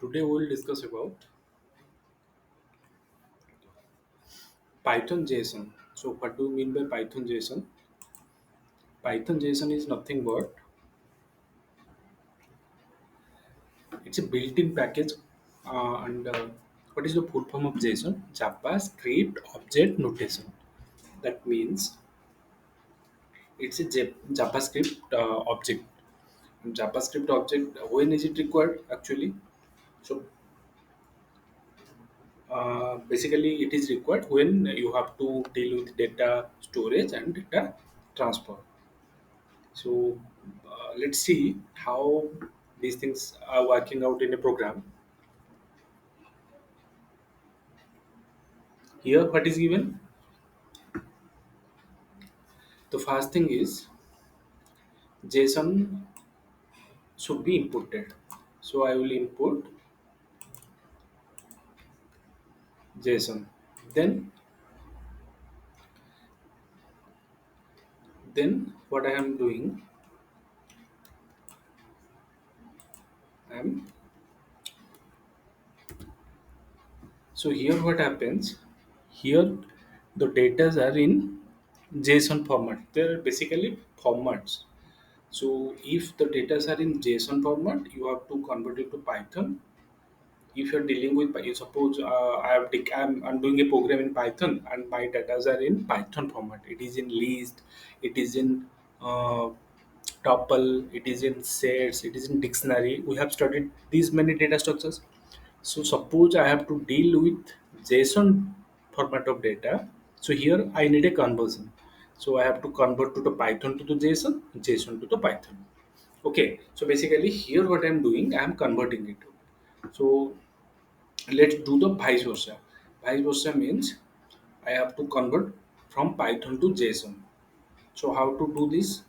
Today we will discuss about Python JSON. So what do you mean by Python JSON? Python JSON is nothing but it's a built-in package. And what is the full form of JSON? JavaScript Object Notation. That means it's a JavaScript object. JavaScript object. When is it required actually? So basically, it is required when you have to deal with data storage and data transfer. So let's see how these things are working out in a program. Here, what is given? The first thing is JSON should be imported. So I will import JSON. Then, then what I am doing, I am so here what happens? Here the data are in JSON format. They are basically formats. So if the data are in JSON format, you have to convert it to Python. If you're dealing with suppose I'm doing a program in Python and my data are in Python format. It is in list, it is in uh, tuple, it is in sets, it is in dictionary. We have studied these many data structures. So suppose I have to deal with JSON format of data. So here I need a conversion. So I have to convert to the Python to the JSON, JSON to the Python. Okay, so basically here what I'm doing, I'm converting it. So let's do the vice versa. Vice versa means I have to convert from Python to JSON. So how to do this?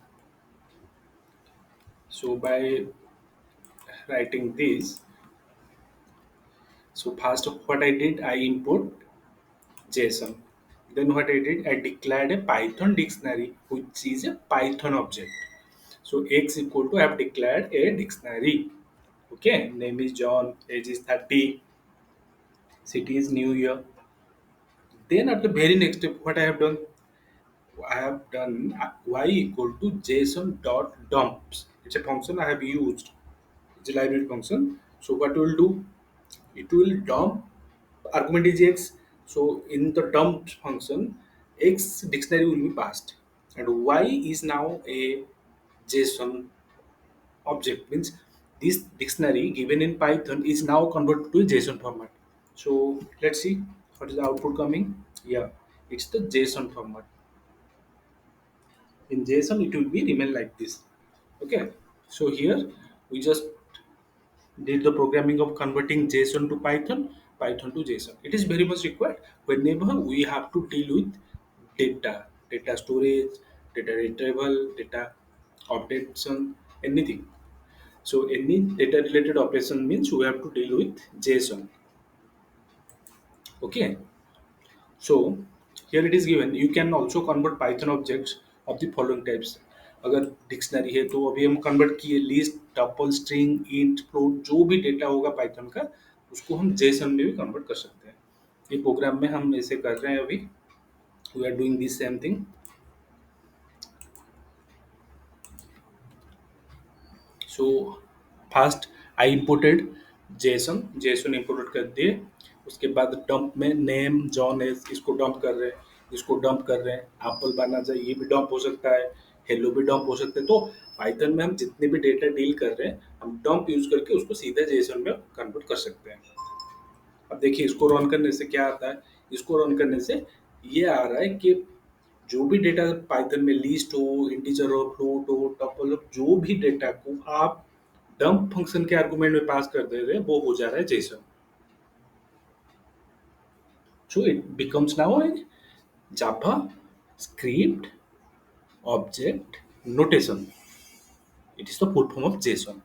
So by writing this, so first what I did, I input JSON. Then what I did, I declared a Python dictionary, which is a Python object. So x equal to I have declared a dictionary. Okay, name is John, age is 30, city is New Year. Then at the very next step, what I have done, I have done y equal to JSON dot dumps. It's a function I have used. It's a library function. So what it will do? It will dump argument is x. So in the dump function, x dictionary will be passed, and y is now a JSON object. Means this dictionary given in Python is now converted to a JSON format. So let's see what is the output coming. Yeah, it's the JSON format. In JSON it will be remain like this. Okay, so here we just did the programming of converting JSON to Python, Python to JSON. It is very much required whenever we have to deal with data storage, data retrieval, data updation, anything. So any data related operation means we have to deal with JSON. Okay, so here it is given you can also convert Python objects of the following types. अगर dictionary है तो अभी हम convert किए list tuple string int float जो भी data होगा Python का उसको हम जेसन में भी कन्वर्ट कर सकते हैं. ये प्रोग्राम में हम ऐसे कर रहे हैं अभी. We are doing this same thing. So first I imported JSON JSON import कर दिए. उसके बाद डंप में नेम जॉन है इसको डंप कर रहे हैं, इसको डंप कर रहे हैं. एप्पल बनना चाहिए ये भी डंप हो सकता है, हेलो भी डंप हो सकते हैं. तो पाइथन में हम जितने भी डेटा डील कर रहे हैं हम डंप यूज करके उसको सीधा जेसन में कन्वर्ट कर सकते हैं. अब देखिए इसको रन करने से क्या आता है. इसको रन करने से ये आ रहा है कि जो भी डेटा पाइथन में लिस्ट हो, इंटीजर हो, फ्लोट हो, टपल हो, जो भी डेटा को आप डंप फंक्शन के आर्गुमेंट में पास कर दे रहे हैं वो हो जा रहा है Jason. So it becomes now A Java script object notation. It is the full form of JSON.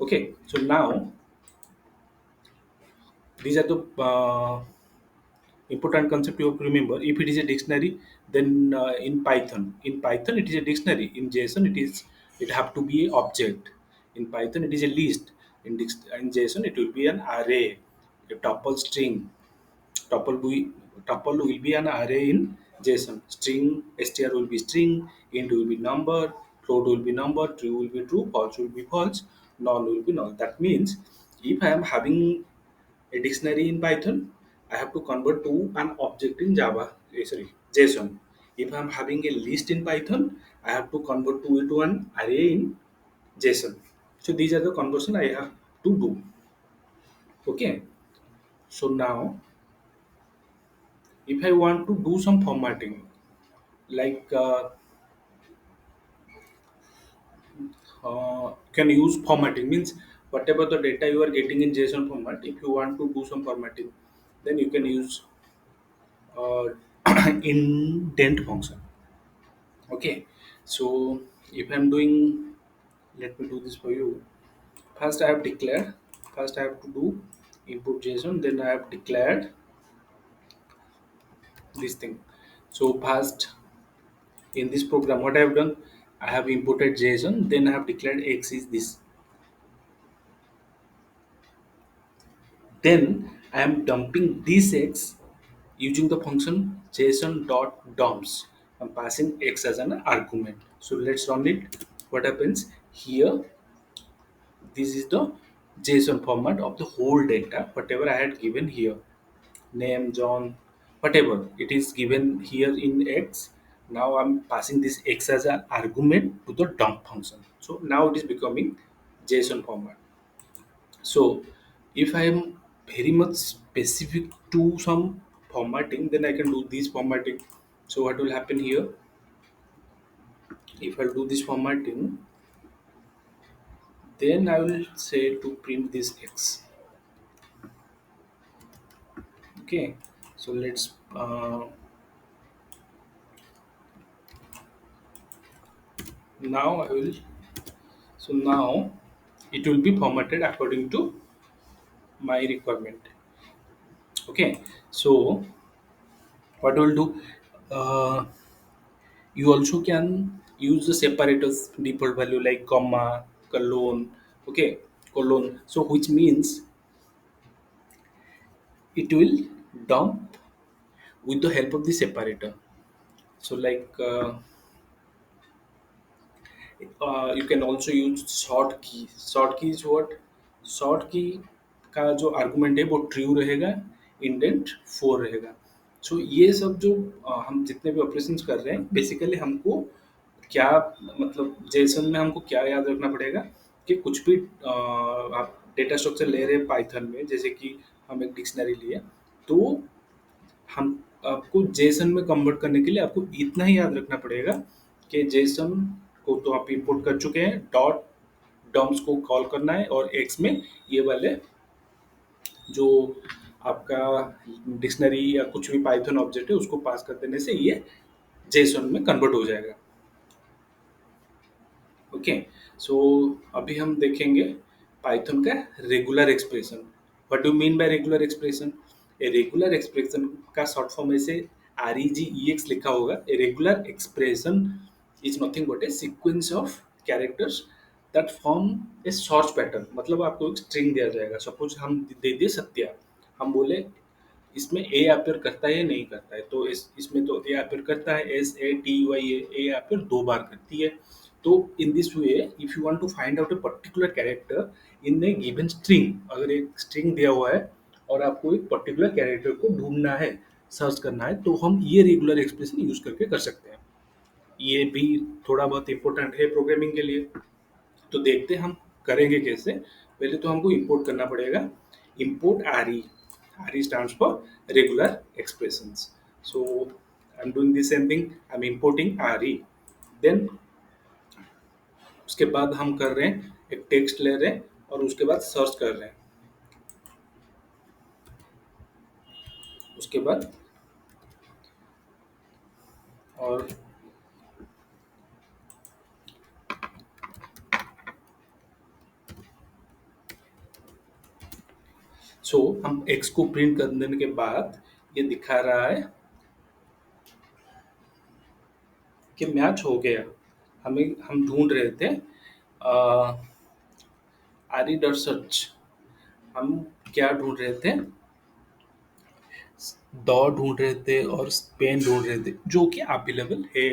Okay, so now these are the important concept you have to remember. If it is a dictionary, then in Python it is a dictionary. In JSON it have to be a object. In Python it is a list. In JSON, it will be an array, a tuple string. Tuple will, tuple will be an array in JSON. String str will be string, int will be number, float will be number, true will be true, false will be false, null will be null. That means if I am having a dictionary in Python, I have to convert to an object in Java. Sorry, JSON. If I am having a list in Python, I have to convert to an array in JSON. So these are the conversion I have to do. Okay. So now, if I want to do some formatting, like can use formatting means whatever the data you are getting in JSON format. If you want to do some formatting, then you can use uh, indent function. Okay. So if I'm doing, let me do this for you. First I have declared. First I have to do input JSON. Then I have declared this thing. So first in this program, what I have done, I have imported JSON. Then I have declared X is this. Then I am dumping this X using the function JSON.dumps. I'm passing X as an argument. So let's run it. What happens here? This is the JSON format of the whole data, whatever I had given here. Name, John, whatever it is given here in X. Now I'm passing this X as an argument to the dump function. So now it is becoming JSON format. So if I am very much specific to some formatting, then I can do this formatting. So what will happen here? If I do this formatting, then I will say to print this X. Okay. So let's now I will, so now it will be formatted according to my requirement. Okay. So what we'll do, uh, you also can use the separators default value like comma, colon, okay, colon. So which means it will dump with the help of the separator. So like you can also use short key. Short key is what? Short key का जो argument है वो true रहेगा, indent 4 रहेगा. सो ये सब जो हम जितने भी ऑपरेशंस कर रहे हैं, बेसिकली हमको क्या, मतलब जेसन में हमको क्या याद रखना पड़ेगा कि कुछ भी आप डेटा स्ट्रक्चर ले रहे हैं पाइथन में, जैसे कि हम एक डिक्शनरी लिए, तो हम आपको जेसन में कन्वर्ट करने के लिए आपको इतना ही याद रखना पड़ेगा कि जेसन को तो आप इंपोर्ट कर चुके हैं, डॉट डॉम्स को कॉल करना है, और एक्स में ये वाले जो आपका डिक्शनरी या कुछ भी पाइथन ऑब्जेक्ट है उसको पास कर देने से ये जेसन में कन्वर्ट हो जाएगा. ओके. सो अभी हम देखेंगे पाइथन का regular expression. What do mean by regular expression? A regular expression का शॉर्ट फॉर्म ऐसे REGEX लिखा होगा. A regular expression is nothing but A sequence of characters that form a sort pattern. मतलब आपको एक स्ट्रिंग दिया जाएगा. सपोज हम दे दिए सत्या, हम बोले इसमें ए अपेयर करता है या नहीं करता है, तो इसमें तो ए अपेयर करता है, SATY ए अपेयर 2 बार करती है. तो in this way if you want to find out a particular character in a given string, अगर एक स्ट्रिंग दिया हुआ है और आपको एक पर्टिकुलर कैरेक्टर को ढूंढना है, सर्च करना है, तो हम ये रेगुलर एक्सप्रेशन यूज करके कर सकते हैं. ये भी थोड़ा बहुत इंपॉर्टेंट है प्रोग्रामिंग के लिए. तो देखते हैं हम करेंगे कैसे. पहले तो हमको इंपोर्ट करना पड़ेगा. Import RE. RE stands for regular expressions. So I'm doing the same thing. I'm importing RE. Then उसके बाद हम कर रहे हैं एक टेक्स्ट ले रहे हैं और उसके बाद सर्च कर रहे हैं. उसके बाद और सो हम एक्स को प्रिंट कर देने के बाद ये दिखा रहा है कि मैच हो गया. हम ढूंढ रहे थे आरी डॉट सर्च हम क्या ढूंढ रहे थे, दौ ढूंढ रहे थे और पेन ढूंढ रहे थे जो कि अवेलेबल है,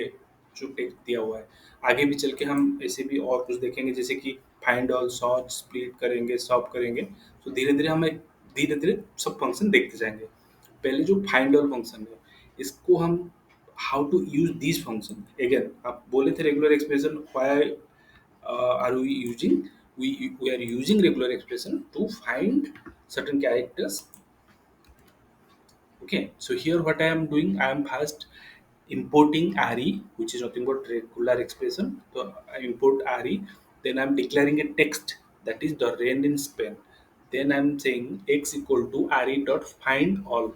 जो टेक्स्ट दिया हुआ है। आगे भी चल के हम ऐसे भी और कुछ देखेंगे, जैसे कि फाइंड ऑल, सॉर्ट, स्प्लिट करेंगे, सॉल्व करेंगे। तो धीरे धीरे हमें धीरे धीरे सब फंक्शन देखते जाएंगे। पहले जो फाइंड ऑल फंक्शन है, इसको हम how to use this function. Again आप बोले थे regular expression, why are we using, we are using regular expression to find certain characters. Okay, so here what I am doing, I am first importing array, which is nothing but regular expression. So I import array, then I am declaring a text that is the range in span. Then I am saying x equal to array dot find all.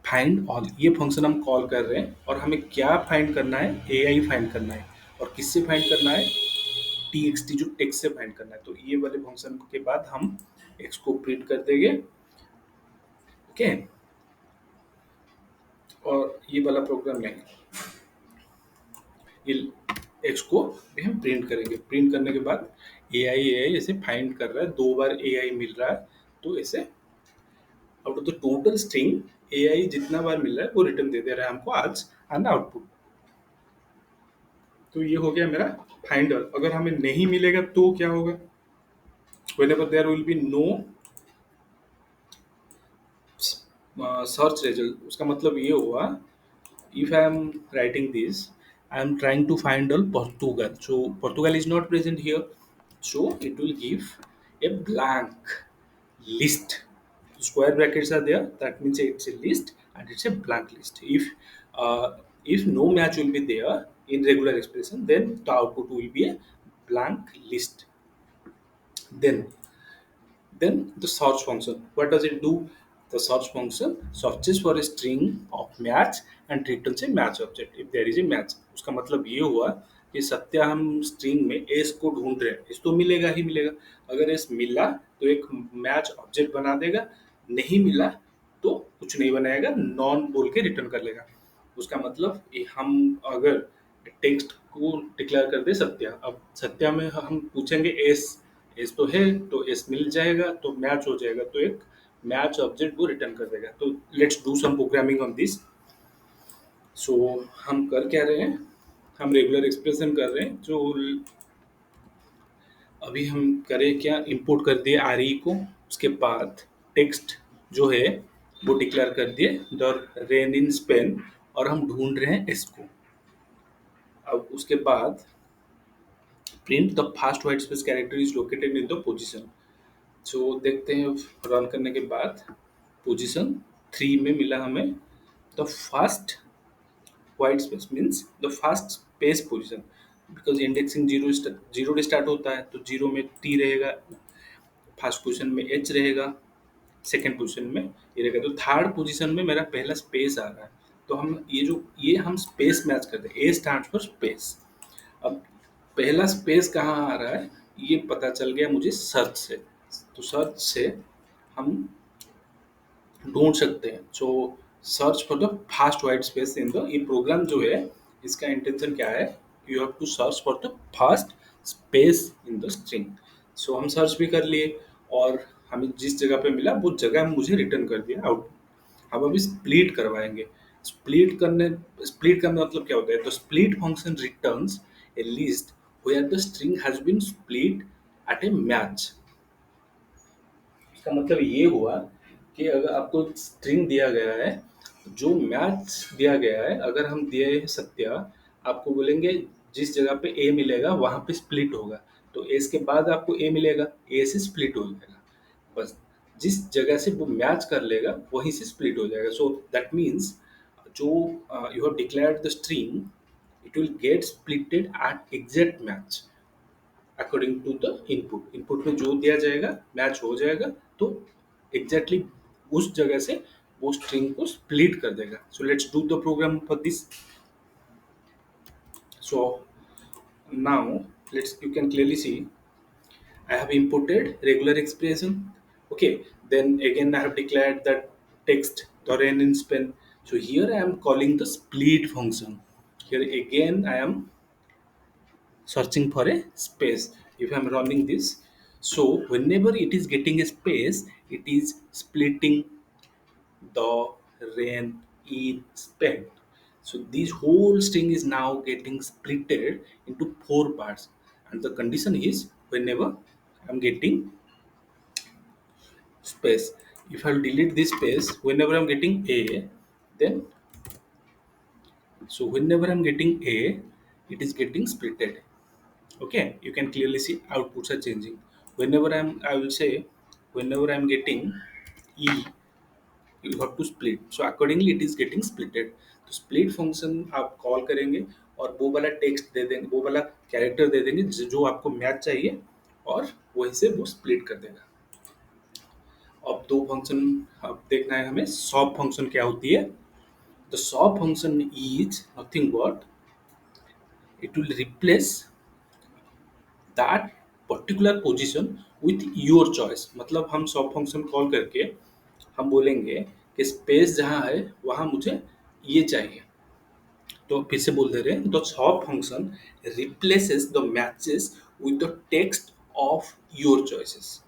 Find all ये function हम call कर रहे हैं, और हमें क्या find करना है, ए आई फाइंड करना है। और किससे फाइंड करना है, टी एक्स टी, जो टेक्स्ट से फाइंड करना है। तो ये वाले फंक्शन के बाद हम एक्स को प्रिंट कर देंगे। ओके, और ये वाला प्रोग्राम नहीं, ये एक्स को भी हम प्रिंट करेंगे। प्रिंट करने के बाद ए आई ऐसे फाइंड कर रहा है, 2 बार ए आई मिल रहा है, तो ऐसे out of the total string A I जितना बार मिल रहा है वो रिटर्न दे दे रहा है हमको आज एंड आउटपुट। तो ये हो गया मेरा फाइंडर। अगर हमें नहीं मिलेगा तो क्या होगा, whenever there will be no search result, उसका मतलब ये हुआ, if I am writing this, I am trying to find all Portugal. So Portugal is not present here. So it will give a blank list. Square brackets are there. That means it's a list and it's a blank list. If no match will be there in regular expression, then the output will be a blank list. Then the search function. What does it do? The search function searches for a string of match and returns a match object if there is a match. उसका मतलब ये हुआ कि सत्या हम string में S को ढूंढ रहे हैं, एस तो मिलेगा ही मिलेगा। अगर एस मिला तो एक मैच ऑब्जेक्ट बना देगा, नहीं मिला तो कुछ नहीं बनाएगा, नॉन बोल के रिटर्न कर लेगा। उसका मतलब ये हम अगर टेक्स्ट को डिक्लेयर कर दे सत्या, अब सत्या में हम पूछेंगे एस, एस तो है तो एस मिल जाएगा, तो मैच हो जाएगा, तो एक मैच ऑब्जेक्ट को रिटर्न कर देगा। तो let's do some programming on this. So हम कर क्या रहे हैं, हम रेगुलर एक्सप्रेशन कर रहे हैं। जो अभी हम करें क्या, इंपोर्ट कर दिए आर ई को, उसके बाद टेक्स्ट जो है वो डिक्लेयर कर दिए द रेन इन स्पेन, और हम ढूंढ रहे हैं एस को। अब उसके बाद print the first white space character is located in the position. So देखते हैं रन करने के बाद पोजीशन 3 में मिला हमें the first white space, means the first space position, because indexing zero से स्टार्ट होता है, तो जीरो में टी रहेगा, फर्स्ट पोजीशन में एच रहेगा, सेकेंड पोजीशन में ये रहेगा। तो थर्ड पोजीशन में मेरा पहला स्पेस आ रहा है, तो हम ये हम स्पेस मैच करते हैं, ए स्टैंड्स फॉर स्पेस। अब पहला स्पेस कहाँ आ रहा है ये पता चल गया मुझे सर्च से, तो सर्च से हम ढूंढ सकते हैं। So search for the first white space in the, ये प्रोग्राम जो है इसका इंटेंशन क्या है, you have to search for the first space in the string. So हम सर्च भी कर लिए, और हमें जिस जगह पे मिला वो जगह मुझे रिटर्न कर दिया आउट। अब अभी स्प्लिट करवाएंगे। स्प्लिट का मतलब क्या होता है, तो split function returns a list where the string has been split at a match. इसका मतलब ये हुआ कि अगर आपको स्ट्रिंग दिया गया है, जो मैच दिया गया है, अगर हम दिए हैं सत्या, आपको बोलेंगे जिस जगह पे ए मिलेगा वहां पे स्प्लिट होगा, तो एस के बाद आपको ए मिलेगा, ए से स्प्लिट हो जाएगा। बस जिस जगह से वो मैच कर लेगा वहीं से स्प्लिट हो जाएगा। सो दैट मीन्स जो you have declared the string, it will get splitted at exact match according to the input. Input में जो दिया जाएगा मैच हो जाएगा, तो एग्जैक्टली exactly उस जगह से वो स्ट्रिंग को स्प्लिट कर देगा। So let's do the program for this. So now let's, you can clearly see I have imported regular expression. Okay, then again I have declared that text the rain in span. So here I am calling the split function. Here again I am searching for a space. If I am running this, So whenever it is getting a space, it is splitting the rain in spent. So this whole string is now getting splitted into four parts, and the condition is whenever I'm getting space. If I'll delete this space, whenever I'm getting a, then so whenever I'm getting a, it is getting splitted. Okay, you can clearly see outputs are changing. Whenever I will say, whenever I'm getting e, you have to split. So accordingly it is getting splitted. तो split function आप call करेंगे और वो वाला text दे देंगे, वो वाला character दे देंगे जो आपको मैच चाहिए, और वहीं से वो स्प्लिट कर देगा. अब दो फंक्शन अब देखना है हमें. सॉप फंक्शन क्या होती है? The shop function is nothing but it will replace that particular position with your choice. मतलब हम सॉप फंक्शन कॉल करके हम बोलेंगे कि स्पेस जहाँ है वहाँ मुझे ये चाहिए. तो फिर से बोल दे रहे हैं, the shop function replaces the matches with the text of your choices.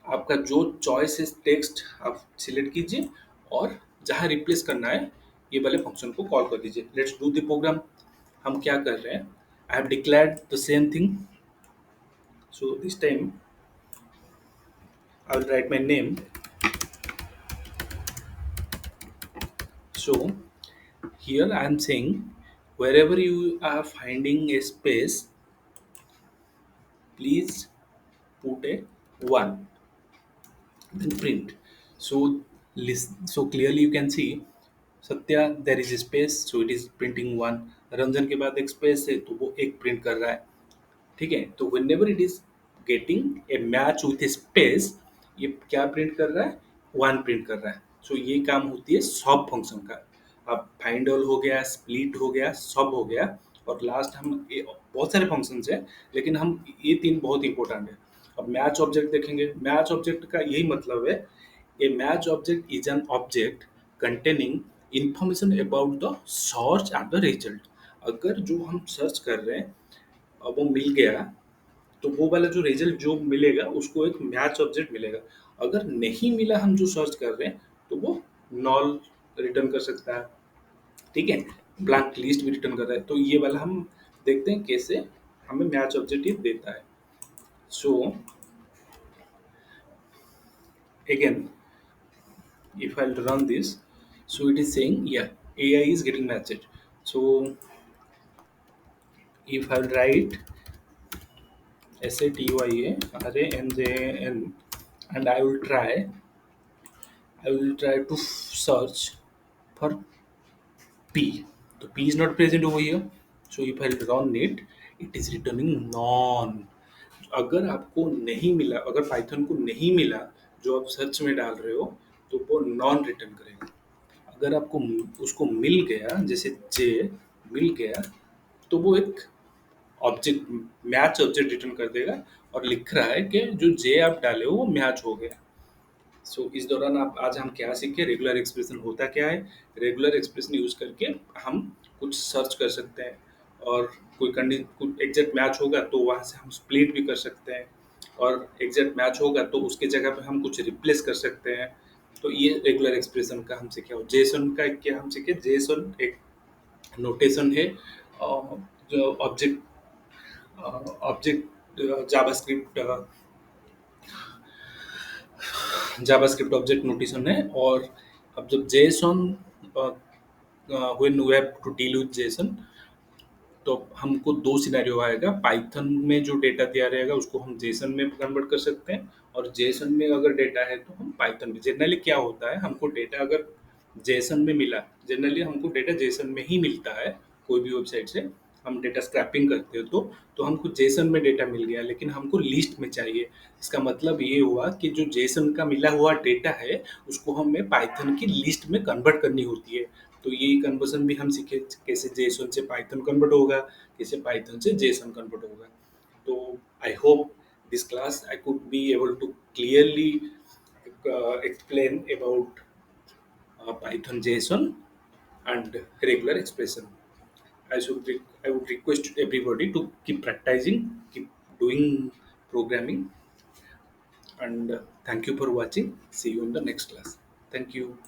आपका जो चॉइस है टेक्स्ट आप सिलेक्ट कीजिए, और जहाँ रिप्लेस करना है ये वाले फंक्शन को कॉल कर दीजिए. Let's do the program. हम क्या कर रहे हैं? I have declared the same thing. So this time I will write my name. So here I am saying wherever you are finding a space, please put a one, then print. So so clearly you can see Satya there is a space, so it is printing one. Ranjan के बाद एक space है तो वो एक print कर रहा है. ठीक है, तो whenever it is getting a match with a space, ये क्या प्रिंट कर रहा है? वन प्रिंट कर रहा है. सो ये काम होती है सब फंक्शन का. अब फाइंड ऑल हो गया, स्प्लिट हो गया, सब हो गया, और लास्ट बहुत सारे फंक्शन है, लेकिन हम ये तीन बहुत इंपॉर्टेंट है. अब मैच ऑब्जेक्ट देखेंगे. मैच ऑब्जेक्ट का यही मतलब है, a match object is an object containing information about the search and the result. अगर जो हम सर्च कर रहे हैं वो मिल गया, तो वो वाला जो रिजल्ट जो मिलेगा उसको एक मैच ऑब्जेक्ट मिलेगा. अगर नहीं मिला हम जो सर्च कर रहे हैं, तो वो नॉल रिटर्न कर सकता है. ठीक है, ब्लैंक लिस्ट भी रिटर्न कर रहा है. तो ये वाला हम देखते हैं कैसे हमें मैच ऑब्जेक्ट ये देता है. So again if I'll run this, so it is saying yeah, AI is getting matched. So if I'll write SATYARANJAN, and I will try to search for P. So P is not present over here. So if I run it, it is returning none. अगर आपको नहीं मिला, अगर Python को नहीं मिला जो आप सर्च में डाल रहे हो, तो वो नॉन रिटर्न करेगा. अगर आपको उसको मिल गया, जैसे जे मिल गया, तो वो एक ऑब्जेक्ट मैच ऑब्जेक्ट रिटर्न कर देगा, और लिख रहा है कि जो जे आप डाले हो वो मैच हो गया. सो इस दौरान आप आज हम क्या सीखे? रेगुलर एक्सप्रेशन होता क्या है? रेगुलर एक्सप्रेशन यूज करके हम कुछ सर्च कर सकते हैं, और कोई एग्जैक्ट मैच होगा तो वहाँ से हम स्प्लिट भी कर सकते हैं, और एग्जैक्ट मैच होगा तो उसके जगह पे हम कुछ रिप्लेस कर सकते हैं. तो ये रेगुलर एक्सप्रेशन का हम सीखे. और जेसन का क्या हम सीखे? जेसन एक नोटेशन है, जो object JavaScript JavaScript object notation है. और अब जब JSON when we have to deal with JSON, तो हमको दो सिनेरियो आएगा. पाइथन में जो डेटा दिया रहेगा उसको हम जेसन में कन्वर्ट कर सकते हैं, और जेसन में अगर डेटा है तो हम पाइथन में. जनरली क्या होता है, हमको डेटा अगर जेसन में मिला, जनरली हमको डेटा जेसन में ही मिलता है. कोई भी वेबसाइट से हम डेटा स्क्रैपिंग करते हो तो हमको जेसन में डेटा मिल गया, लेकिन हमको लिस्ट में चाहिए. इसका मतलब ये हुआ कि जो जेसन का मिला हुआ डेटा है उसको हमें पाइथन की लिस्ट में कन्वर्ट करनी होती है. तो यही कन्वर्जन भी हम सीखे, कैसे जेसन से पाइथन कन्वर्ट होगा, कैसे पाइथन से जेसन कन्वर्ट होगा. तो I hope this class I could be able to clearly explain about Python JSON and regular expression. I would request everybody to keep practicing, keep doing programming. And thank you for watching. See you in the next class. Thank you.